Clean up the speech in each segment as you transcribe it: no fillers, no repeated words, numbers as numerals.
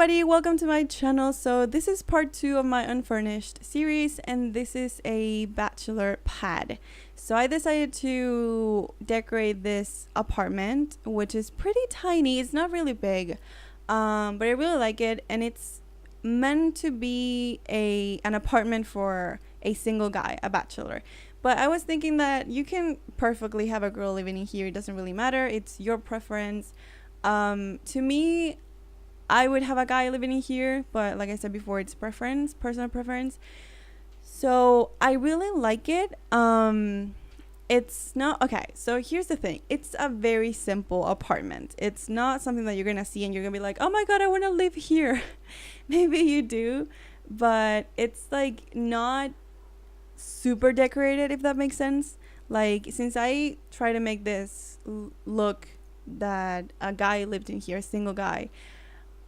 everybody, welcome to my channel. So this is part 2 of my Unfurnished series, and this is a bachelor pad. So I decided to decorate this apartment, which is pretty tiny. It's not really big, but I really like it, and it's meant to be an apartment for a single guy, a bachelor. But I was thinking that you can perfectly have a girl living in here. It doesn't really matter. It's your preference. To me, I would have a guy living in here, but like I said before, it's preference, personal preference. So I really like it. It's not okay. So here's the thing. It's a very simple apartment. It's not something that you're gonna see and you're gonna be like, oh my god, I want to live here. Maybe you do, but it's like not super decorated, if that makes sense. Like, since I try to make this look that a guy lived in here, a single guy,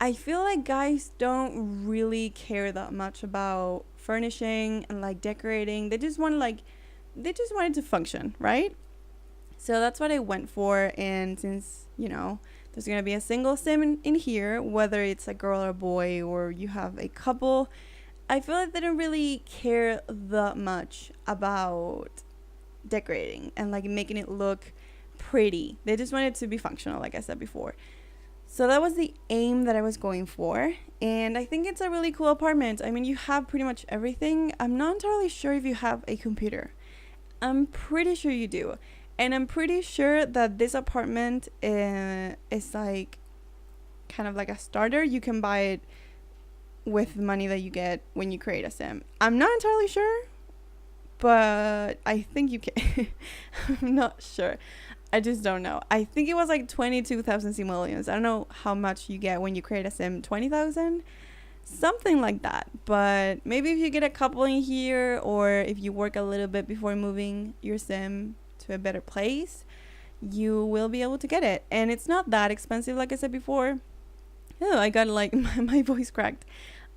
I feel like guys don't really care that much about furnishing and like decorating. They just want it to function, right? So that's what I went for. And since, there's going to be a single sim in here, whether it's a girl or a boy or you have a couple, I feel like they don't really care that much about decorating and like making it look pretty. They just want it to be functional, like I said before. So that was the aim that I was going for, and I think it's a really cool apartment. I mean, you have pretty much everything. I'm not entirely sure if you have a computer. I'm pretty sure you do, and I'm pretty sure that this apartment is like kind of like a starter. You can buy it with the money that you get when you create a sim. I'm not entirely sure, but I think you can. I'm not sure. I just don't know. I think it was like 22,000 simoleons. I don't know how much you get when you create a sim. 20,000? Something like that. But maybe if you get a couple in here, or if you work a little bit before moving your sim to a better place, you will be able to get it. And it's not that expensive, like I said before. Oh, I got like my voice cracked.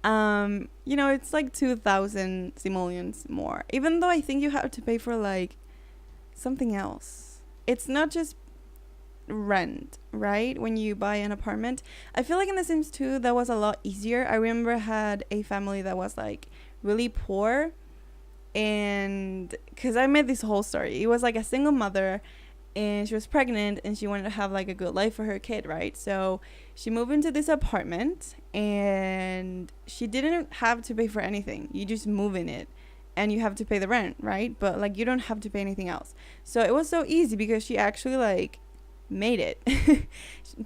It's like 2,000 simoleons more. Even though I think you have to pay for like something else. It's not just rent, right? When you buy an apartment. I feel like in The Sims 2, that was a lot easier. I remember I had a family that was like really poor. And because I made this whole story. It was like a single mother, and she was pregnant, and she wanted to have like a good life for her kid, right? So she moved into this apartment, and she didn't have to pay for anything. You just move in it. And you have to pay the rent, right? But like you don't have to pay anything else. So it was so easy because she actually like made it.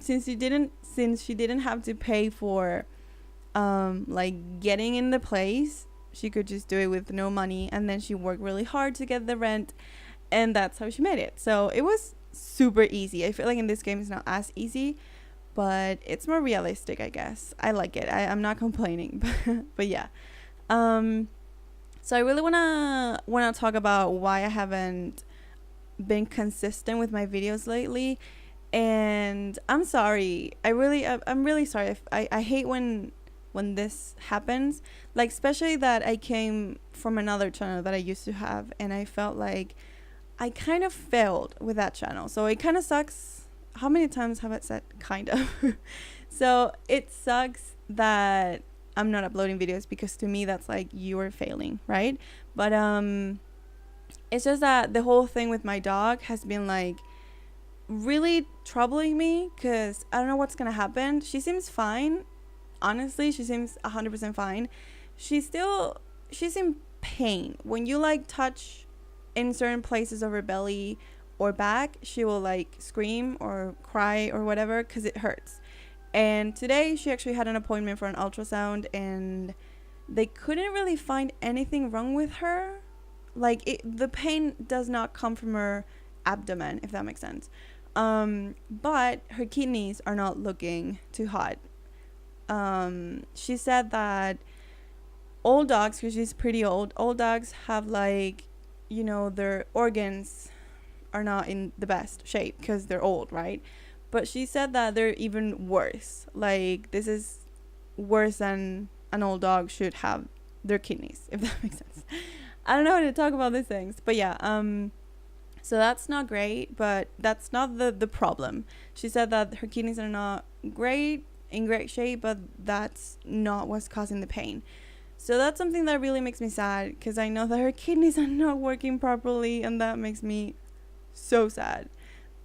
since she didn't have to pay for like getting in the place, she could just do it with no money, and then she worked really hard to get the rent, and that's how she made it. So it was super easy. I feel like in this game it's not as easy, but it's more realistic, I guess. I like it. I'm not complaining. But yeah. So I really wanna talk about why I haven't been consistent with my videos lately, and I'm sorry. I'm really sorry. If I hate when this happens, like especially that I came from another channel that I used to have, and I felt like I kind of failed with that channel. So it kind of sucks. How many times have I said kind of? So it sucks that I'm not uploading videos, because to me that's like you're failing, right? But it's just that the whole thing with my dog has been like really troubling me, because I don't know what's gonna happen. She seems fine, honestly. She seems 100% fine. She's in pain. When you like touch in certain places of her belly or back, she will like scream or cry or whatever because it hurts. And today she actually had an appointment for an ultrasound, and they couldn't really find anything wrong with her. Like the pain does not come from her abdomen, if that makes sense. But her kidneys are not looking too hot. She said that old dogs, because she's pretty old dogs have like, their organs are not in the best shape because they're old, right? But she said that they're even worse. Like, this is worse than an old dog should have their kidneys, if that makes sense. I don't know how to talk about these things. But yeah, so that's not great, but that's not the problem. She said that her kidneys are not great, in great shape, but that's not what's causing the pain. So that's something that really makes me sad, because I know that her kidneys are not working properly, and that makes me so sad.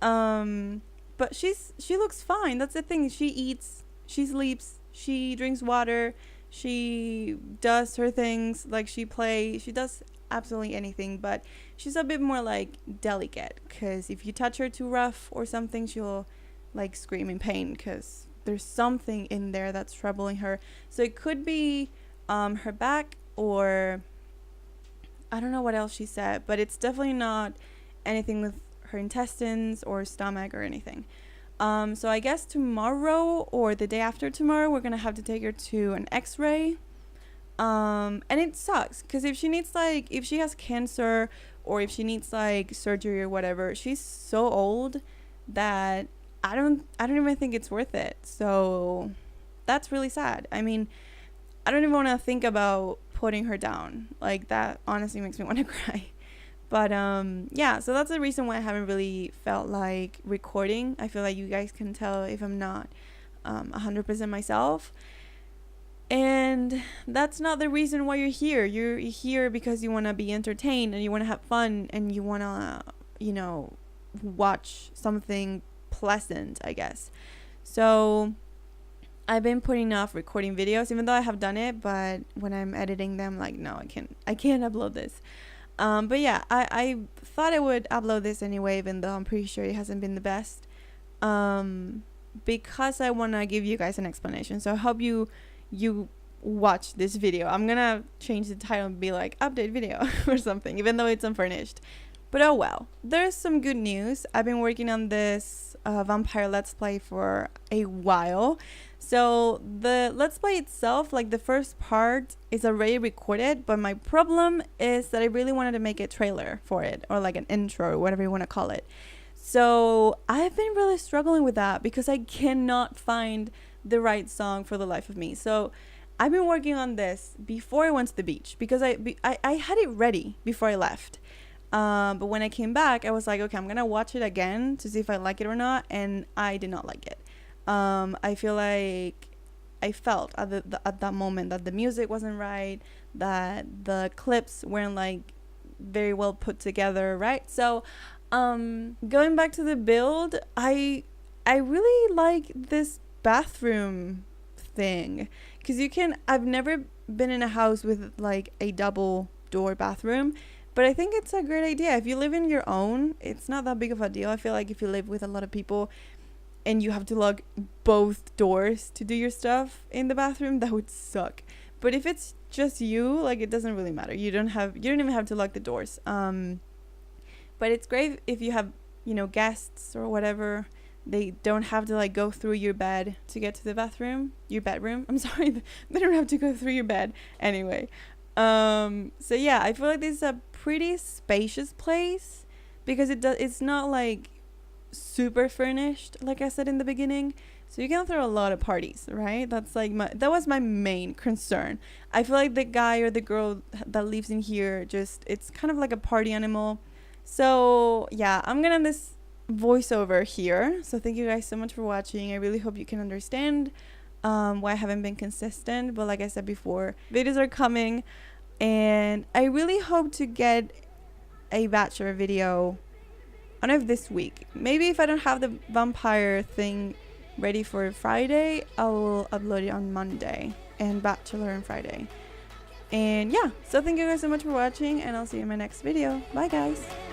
But she looks fine. That's the thing. She eats, she sleeps, she drinks water, she does her things, like she plays, she does absolutely anything, but she's a bit more like delicate, because if you touch her too rough or something, she'll like scream in pain, because there's something in there that's troubling her. So it could be her back, or I don't know what else she said, but it's definitely not anything with her intestines or stomach or anything. So I guess tomorrow or the day after tomorrow, we're gonna have to take her to an x-ray. And it sucks, because if she has cancer, or if she needs like surgery or whatever, she's so old that I don't even think it's worth it. So that's really sad. I mean, I don't even want to think about putting her down. Like, that honestly makes me want to cry. But yeah, so that's the reason why I haven't really felt like recording. I feel like you guys can tell if I'm not 100% myself. And that's not the reason why you're here. You're here because you want to be entertained, and you want to have fun, and you want to, watch something pleasant, I guess. So I've been putting off recording videos, even though I have done it, but when I'm editing them, like, no, I can't upload this. But yeah, I thought I would upload this anyway, even though I'm pretty sure it hasn't been the best, because I want to give you guys an explanation. So I hope you watch this video. I'm gonna change the title and be like update video or something, even though it's unfurnished. But oh well. There's some good news. I've been working on this vampire let's play for a while. So the let's play itself, like the first part, is already recorded, but my problem is that I really wanted to make a trailer for it, or like an intro, or whatever you want to call it. So I've been really struggling with that, because I cannot find the right song for the life of me. So I've been working on this before I went to the beach, because I had it ready before I left. But when I came back, I was like, okay, I'm gonna watch it again to see if I like it or not, and I did not like it. I feel like I felt at that moment that the music wasn't right, that the clips weren't like very well put together, right? So going back to the build, I really like this bathroom thing, because I've never been in a house with like a double door bathroom, but I think it's a great idea. If you live in your own, it's not that big of a deal. I feel like if you live with a lot of people and you have to lock both doors to do your stuff in the bathroom, that would suck. But if it's just you, like, it doesn't really matter. You don't even have to lock the doors. But it's great if you have, guests or whatever. They don't have to like go through your bed to get to the bathroom, your bedroom. I'm sorry, they don't have to go through your bed anyway. So yeah, I feel like this is a pretty spacious place, because it's not like super furnished, like I said in the beginning. So you can throw a lot of parties, right? That was my main concern. I feel like the guy or the girl that lives in here, it's kind of like a party animal. So yeah, I'm gonna end this voiceover here. So thank you guys so much for watching. I really hope you can understand why I haven't been consistent, but like I said before, videos are coming, and I really hope to get a Bachelor video, I don't know if this week. Maybe if I don't have the vampire thing ready for Friday, I will upload it on Monday, and Bachelor on Friday. And yeah, so thank you guys so much for watching, and I'll see you in my next video. Bye guys.